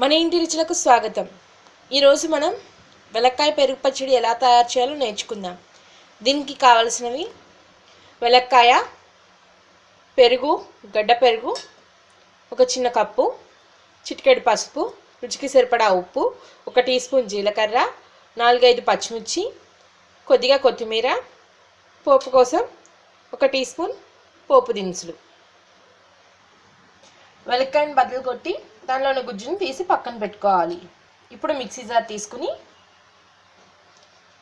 మన ఇంటి రుచులకు స్వాగతం. ఈరోజు మనం వెలక్కాయ పెరుగు పచ్చడి ఎలా తయారు చేయాలో నేర్చుకుందాం. దీనికి కావలసినవి వెలక్కాయ, పెరుగు, గడ్డ పెరుగు, ఒక చిన్న కప్పు, చిటికెడు పసుపు, రుచికి సరిపడా ఉప్పు, 1 టీ స్పూన్ జీలకర్ర, 4-5 పచ్చిమిర్చి, కొద్దిగా కొత్తిమీర, పోపు కోసం 1 టీ స్పూన్ పోపు దినుసులు. వెలక్కాయని బద్దలు కొట్టి దానిలోని గుజ్జుని తీసి పక్కన పెట్టుకోవాలి. ఇప్పుడు మిక్సీ జార్ తీసుకుని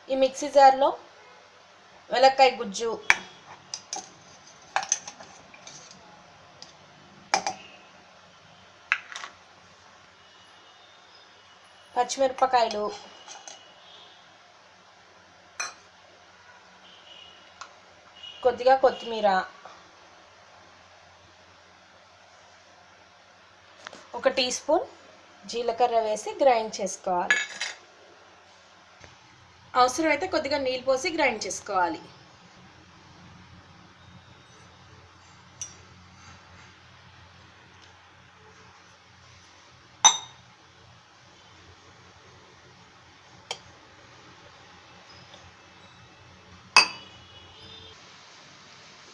ఈ మిక్సీ జార్లో వెలక్కాయ గుజ్జు, పచ్చిమిరపకాయలు, కొద్దిగా కొత్తిమీర, 1 టీ స్పూన్ జీలకర్ర వేసి గ్రైండ్ చేసుకోవాలి. అవసరమైతే కొద్దిగా నీళ్ళు పోసి గ్రైండ్ చేసుకోవాలి.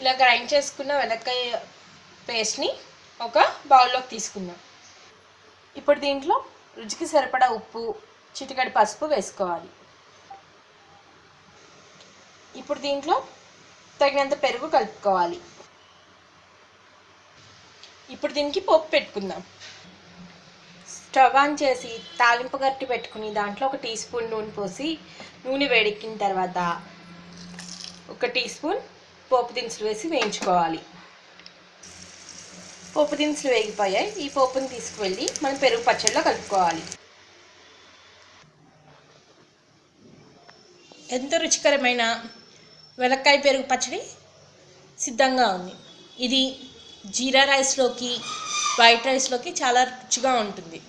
ఇలా గ్రైండ్ చేసుకున్న వెలక్కాయ పేస్ట్ని ఒక బౌల్లోకి తీసుకుందాం. ఇప్పుడు దీంట్లో రుచికి సరిపడా ఉప్పు, చిటికెడు పసుపు వేసుకోవాలి. ఇప్పుడు దీంట్లో తగినంత పెరుగు కలుపుకోవాలి. ఇప్పుడు దీనికి పోపు పెట్టుకుందాం. స్టవ్ ఆన్ చేసి తాలింపు గట్టి పెట్టుకుని దాంట్లో 1 టీ స్పూన్ నూనె పోసి నూనె వేడెక్కిన తర్వాత 1 టీ స్పూన్ పోపు దినుసులు వేసి వేయించుకోవాలి. పోపు దినుసులు వేగిపోయాయి. ఈ పోపుని తీసుకువెళ్ళి మనం పెరుగు పచ్చడిలో కలుపుకోవాలి. ఎంతో రుచికరమైన వెలక్కాయ పెరుగు పచ్చడి సిద్ధంగా ఉంది. ఇది జీరా రైస్లోకి, వైట్ రైస్లోకి చాలా రుచిగా ఉంటుంది.